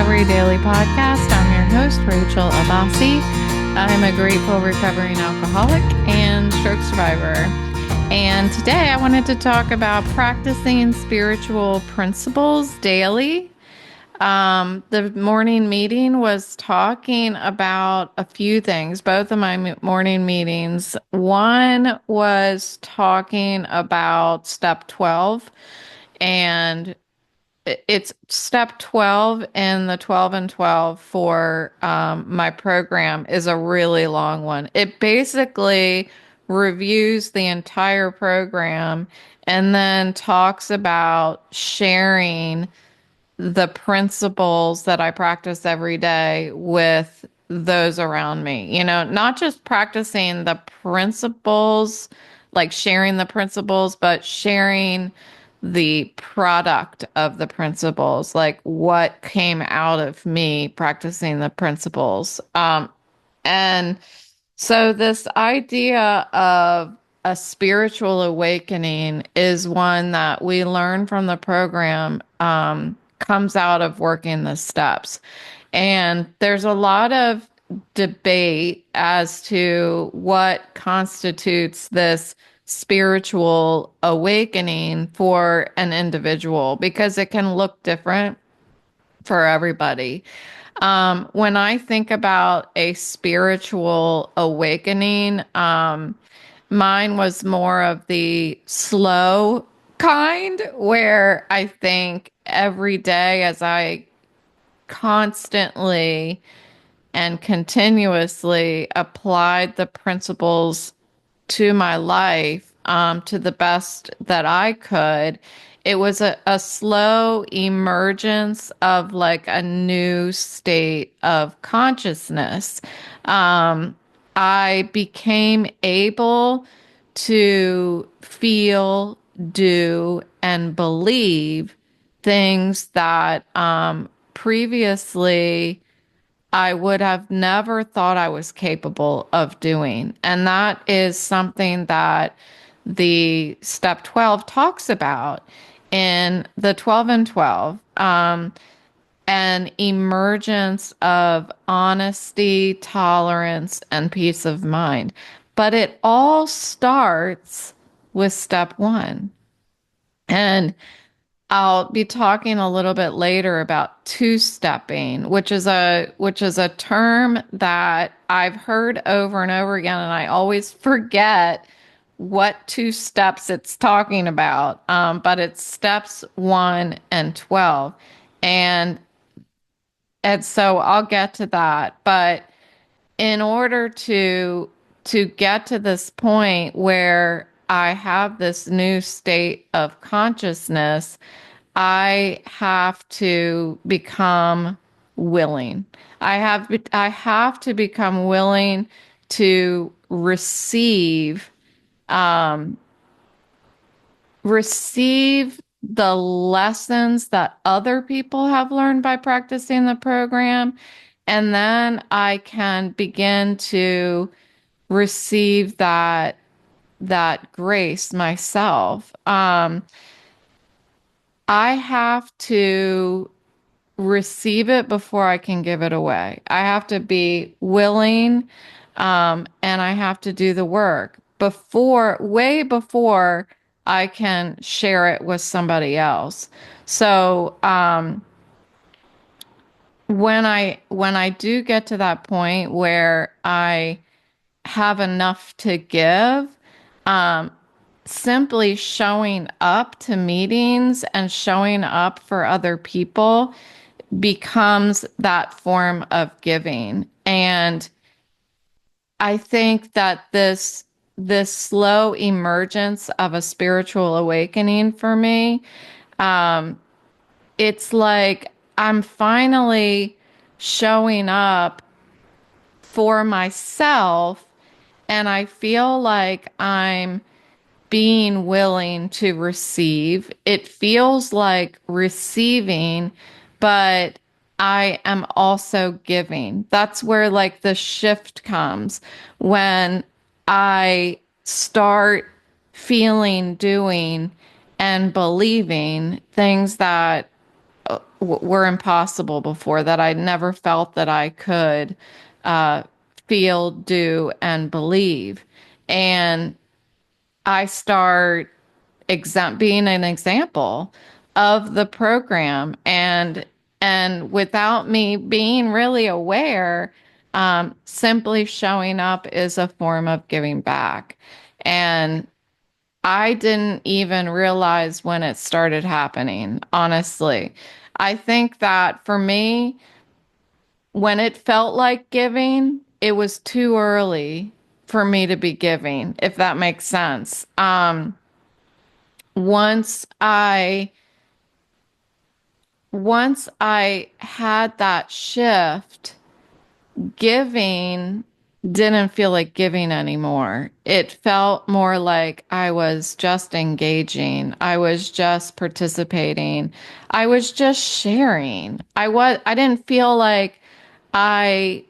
Recovery Daily Podcast. I'm your host, Rachel Abassi. I'm a grateful recovering alcoholic and stroke survivor. And today I wanted to talk about practicing spiritual principles daily. The morning meeting was talking about a few things, both of my morning meetings. One was talking about step 12, and it's step 12, and the 12 and 12 for my program is a really long one. It basically reviews the entire program and then talks about sharing the principles that I practice every day with those around me. Not just practicing the principles, like sharing the principles, but sharing the product of the principles, like what came out of me practicing the principles. And so this idea of a spiritual awakening is one that we learn from the program, comes out of working the steps. And there's a lot of debate as to what constitutes this spiritual awakening for an individual, because it can look different for everybody. When I think about a spiritual awakening, mine was more of the slow kind, where I think every day as I constantly and continuously applied the principles to my life, to the best that I could, it was a slow emergence of like a new state of consciousness. I became able to feel, do, and believe things that previously I would have never thought I was capable of doing. And that is something that the step 12 talks about in the 12 and 12, an emergence of honesty, tolerance, and peace of mind. But it all starts with step 1. And I'll be talking a little bit later about two-stepping, which is a term that I've heard over and over again, and I always forget what two steps it's talking about. But it's steps 1 and 12. And and so I'll get to that. But in order to get to this point where I have this new state of consciousness, I have to become willing. I have to become willing to um, receive the lessons that other people have learned by practicing the program, and then I can begin to receive that grace myself. I have to receive it before I can give it away. I have to be willing, and I have to do the work way before I can share it with somebody else. So, when I do get to that point where I have enough to give, um, simply showing up to meetings and showing up for other people becomes that form of giving. And I think that this slow emergence of a spiritual awakening for me, um, it's like I'm finally showing up for myself, and I feel like I'm being willing to receive. It feels like receiving, but I am also giving. That's where like the shift comes, when I start feeling, doing, and believing things that were impossible before, that I never felt that I could uh, feel, do, and believe. And I start being an example of the program, and without me being really aware, simply showing up is a form of giving back. And I didn't even realize when it started happening, honestly. I think that for me, when it felt like giving, it was too early for me to be giving, if that makes sense. Once I once I had that shift, giving didn't feel like giving anymore. It felt more like I was just engaging. I was just participating. I was just sharing. I didn't feel like I,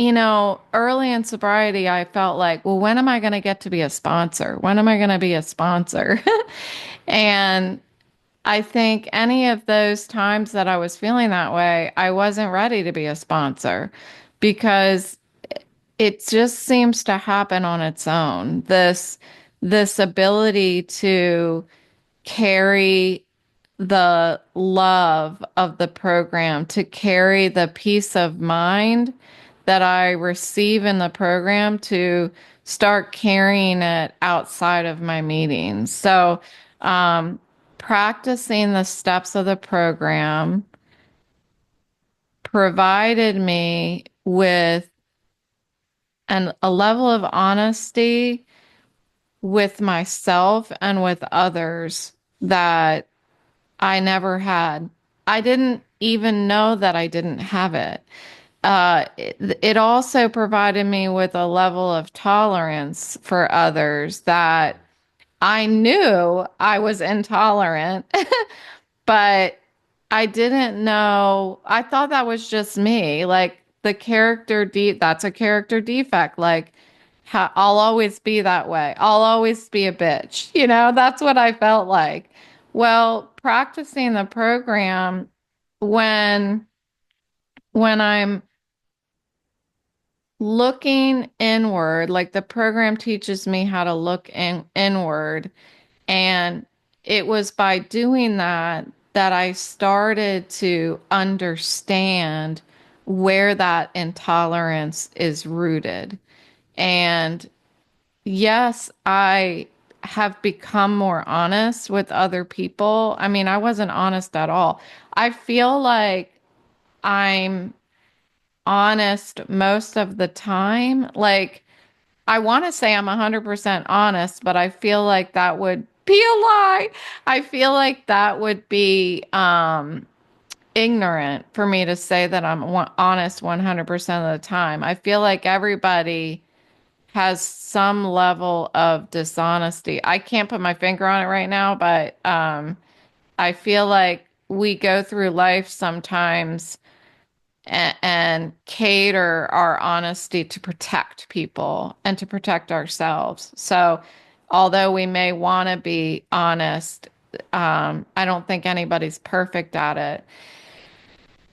early in sobriety, I felt like, well, when am I going to get to be a sponsor? When am I going to be a sponsor? And I think any of those times that I was feeling that way, I wasn't ready to be a sponsor because it just seems to happen on its own. This ability to carry the love of the program, to carry the peace of mind that I receive in the program, to start carrying it outside of my meetings. So, um, practicing the steps of the program provided me with a level of honesty with myself and with others that I never had. I didn't even know that I didn't have it. It also provided me with a level of tolerance for others that I knew I was intolerant, but I didn't know. I thought that was just me. Like that's a character defect. Like, I'll always be that way. I'll always be a bitch. That's what I felt like. Well, practicing the program when I'm looking inward, like the program teaches me how to look inward, and it was by doing that that I started to understand where that intolerance is rooted. And yes, I have become more honest with other people. I mean, I wasn't honest at all. I feel like I'm honest most of the time. Like, I want to say I'm 100% honest, but I feel like that would be a lie. I feel like that would be ignorant for me to say that I'm honest 100% of the time. I feel like everybody has some level of dishonesty. I can't put my finger on it right now, but I feel like we go through life sometimes and cater our honesty to protect people and to protect ourselves. So, although we may want to be honest, I don't think anybody's perfect at it.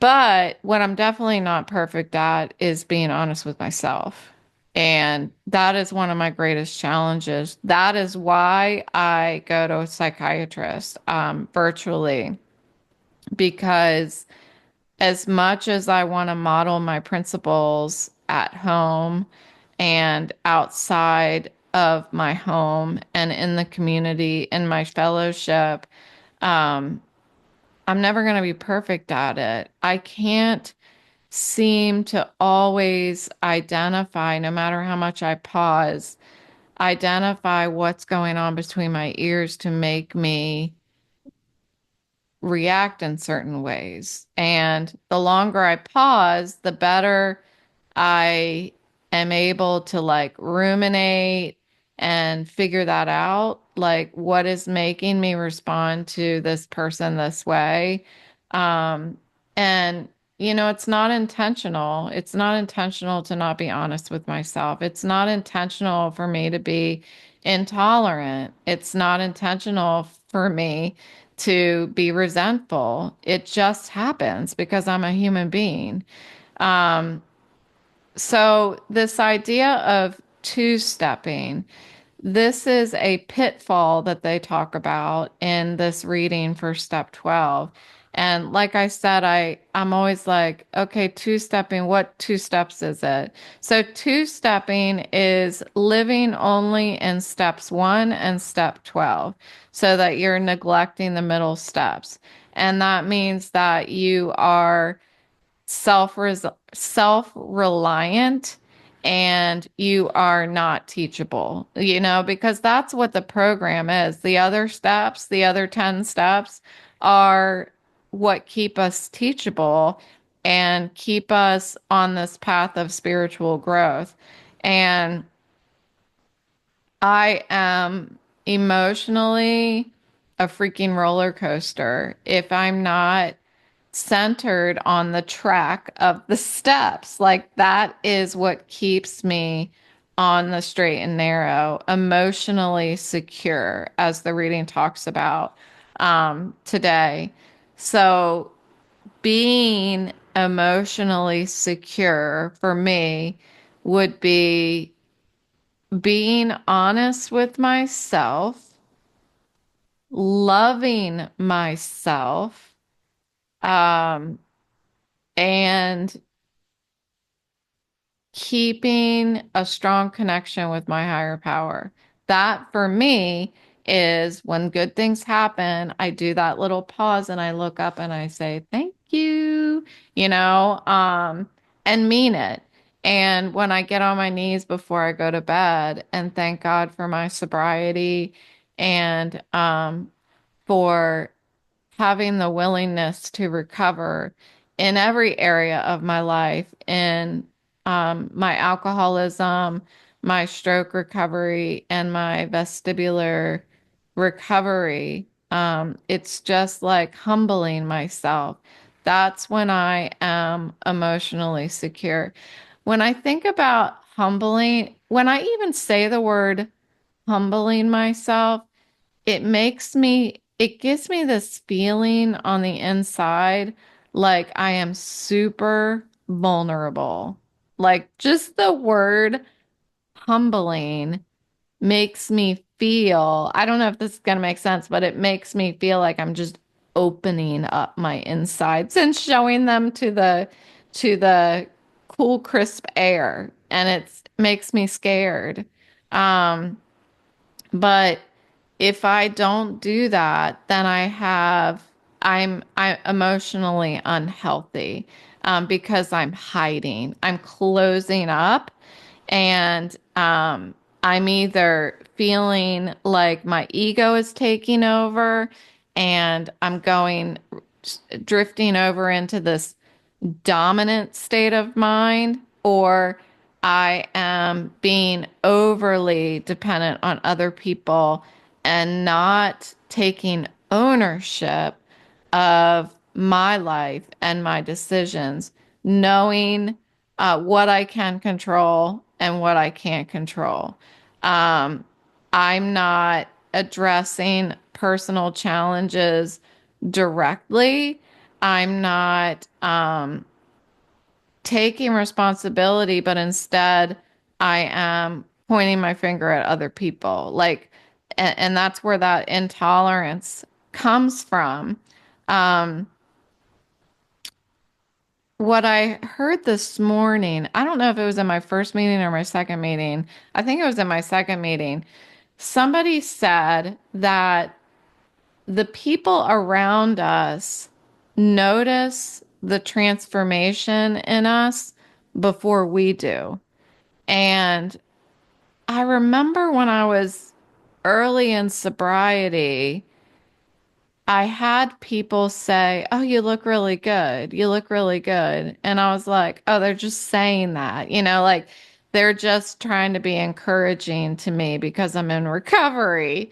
But what I'm definitely not perfect at is being honest with myself. And that is one of my greatest challenges. That is why I go to a psychiatrist virtually, because as much as I want to model my principles at home and outside of my home and in the community, in my fellowship, um, I'm never going to be perfect at it. I can't seem to always identify, no matter how much I pause, identify what's going on between my ears to make me react in certain ways. And the longer I pause, the better I am able to like ruminate and figure that out. Like, what is making me respond to this person this way? Um, and, it's not intentional. It's not intentional to not be honest with myself. It's not intentional for me to be intolerant. It's not intentional for me to be resentful. It just happens because I'm a human being. Um, so this idea of two-stepping, this is a pitfall that they talk about in this reading for step 12. And like I said, I'm always like, okay, two-stepping, what two steps is it? So two-stepping is living only in steps 1 and step 12 so that you're neglecting the middle steps. And that means that you are self self-reliant and you are not teachable, because that's what the program is. The other steps, the other 10 steps are what keep us teachable and keep us on this path of spiritual growth. And I am emotionally a freaking roller coaster if I'm not centered on the track of the steps. Like that is what keeps me on the straight and narrow, emotionally secure, as the reading talks about today. So being emotionally secure for me would be being honest with myself, loving myself, um, and keeping a strong connection with my higher power. That for me is when good things happen, I do that little pause and I look up and I say, thank you, and mean it. And when I get on my knees before I go to bed and thank God for my sobriety and for having the willingness to recover in every area of my life, in my alcoholism, my stroke recovery, and my vestibular recovery. It's just like humbling myself. That's when I am emotionally secure. When I think about humbling, when I even say the word humbling myself, it gives me this feeling on the inside like I am super vulnerable. Like just the word humbling makes me feel, I don't know if this is going to make sense, but it makes me feel like I'm just opening up my insides and showing them to the cool crisp air, and it makes me scared. Um but if I don't do that, then I'm emotionally unhealthy because I'm hiding. I'm closing up, and I'm either feeling like my ego is taking over, and I'm going drifting over into this dominant state of mind, or I am being overly dependent on other people and not taking ownership of my life and my decisions, knowing what I can control and what I can't control. Um, I'm not addressing personal challenges directly. I'm not taking responsibility, but instead I am pointing my finger at other people. Like, and that's where that intolerance comes from. Um, what I heard this morning, I don't know if it was in my first meeting or my second meeting. I think it was in my second meeting. Somebody said that the people around us notice the transformation in us before we do. And I remember when I was early in sobriety, I had people say, "Oh, you look really good. You look really good." And I was like, "Oh, they're just saying that." Like they're just trying to be encouraging to me because I'm in recovery.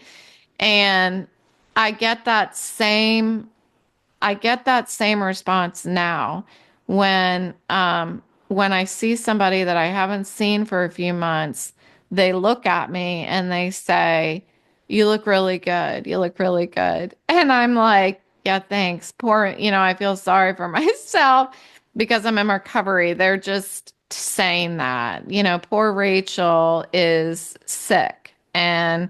And I get that same I get that same response now when I see somebody that I haven't seen for a few months, they look at me and they say, you look really good. You look really good. And I'm like, yeah, thanks. Poor, I feel sorry for myself because I'm in recovery. They're just saying that, poor Rachel is sick and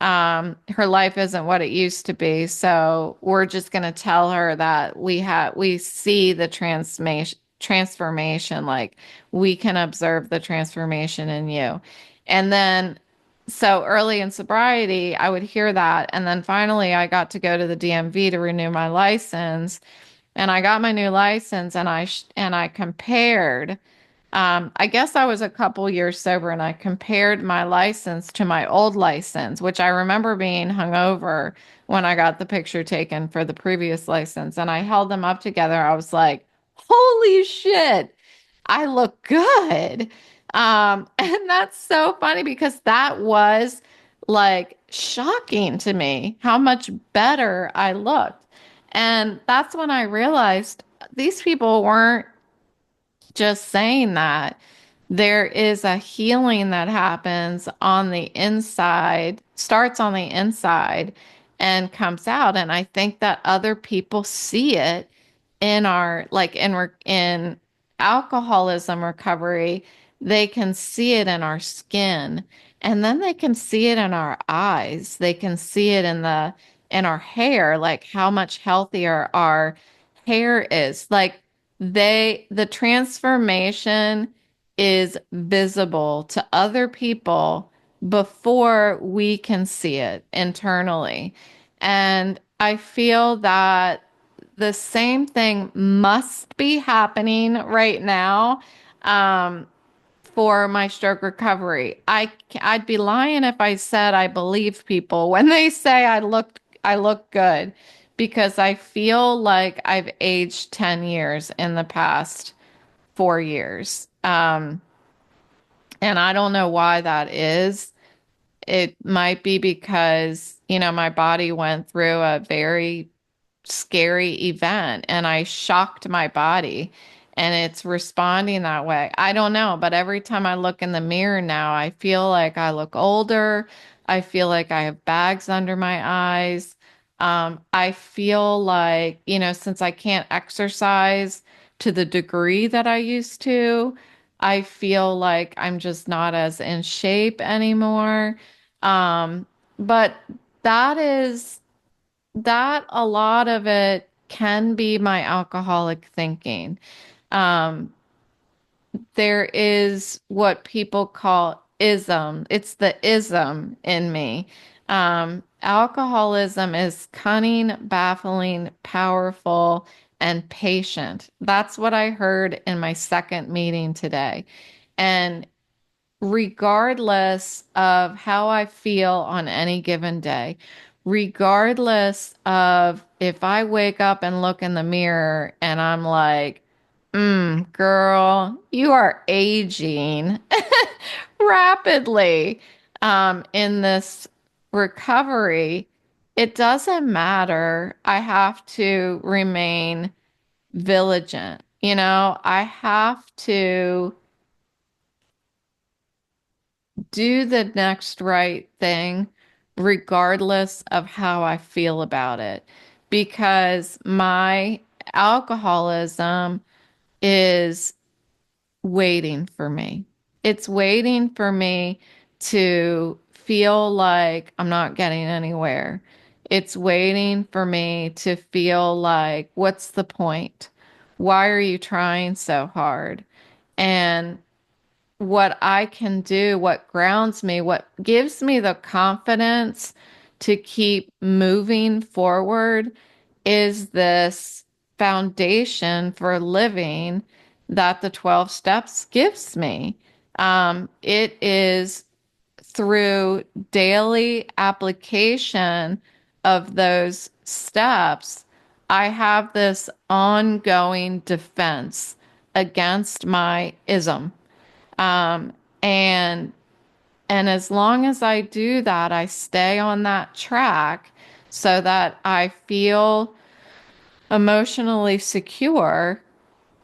her life isn't what it used to be. So we're just going to tell her that we see the transformation, like we can observe the transformation in you. And then, so early in sobriety, I would hear that. And then finally, I got to go to the DMV to renew my license. And I got my new license and I compared I guess I was a couple years sober and I compared my license to my old license, which I remember being hungover when I got the picture taken for the previous license. And I held them up together. I was like, holy shit, I look good. And that's so funny because that was like shocking to me how much better I looked. And that's when I realized these people weren't just saying that there is a healing that happens on the inside, starts on the inside and comes out. And I think that other people see it in our, like in alcoholism recovery, they can see it in our skin and then they can see it in our eyes. They can see it in our hair, like how much healthier our hair is. Like the transformation is visible to other people before we can see it internally. And I feel that the same thing must be happening right now for my stroke recovery. I'd be lying if I said I believe people when they say I look good because I feel like I've aged 10 years in the past 4 years. And I don't know why that is. It might be because, my body went through a very scary event and I shocked my body and it's responding that way. I don't know, but every time I look in the mirror now, I feel like I look older. I feel like I have bags under my eyes. I feel like, since I can't exercise to the degree that I used to, I feel like I'm just not as in shape anymore. But that is that a lot of it can be my alcoholic thinking. Um, there is what people call ism. It's the ism in me. Alcoholism is cunning, baffling, powerful, and patient. That's what I heard in my second meeting today. And regardless of how I feel on any given day, regardless of if I wake up and look in the mirror and I'm like, girl, you are aging rapidly in this recovery. It doesn't matter. I have to remain vigilant. I have to do the next right thing, regardless of how I feel about it, because my alcoholism is waiting for me. It's waiting for me to feel like I'm not getting anywhere. It's waiting for me to feel like, what's the point? Why are you trying so hard? And what I can do, what grounds me, what gives me the confidence to keep moving forward is this foundation for living that the 12 steps gives me. It is through daily application of those steps, I have this ongoing defense against my ism. Um, and and as long as I do that, I stay on that track so that I feel emotionally secure.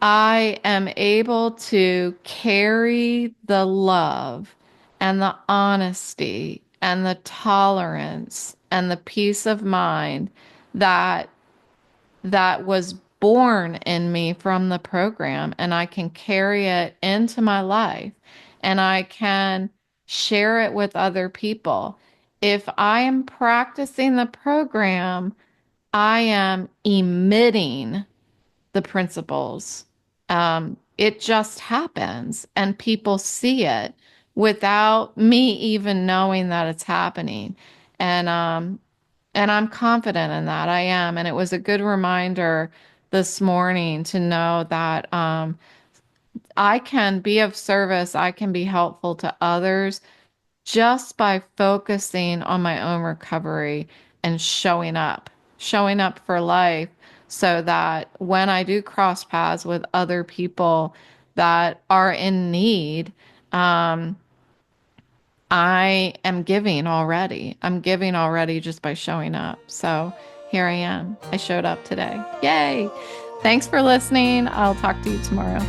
I am able to carry the love and the honesty and the tolerance and the peace of mind that was born in me from the program, and I can carry it into my life and I can share it with other people. If I am practicing the program, I am emitting the principles. It just happens, and people see it without me even knowing that it's happening. And I'm confident in that. I am. And it was a good reminder this morning to know that I can be of service, I can be helpful to others just by focusing on my own recovery and showing up for life so that when I do cross paths with other people that are in need, um, I am giving already. I'm giving already just by showing up. So here I am. I showed up today. Yay. Thanks for listening. I'll talk to you tomorrow.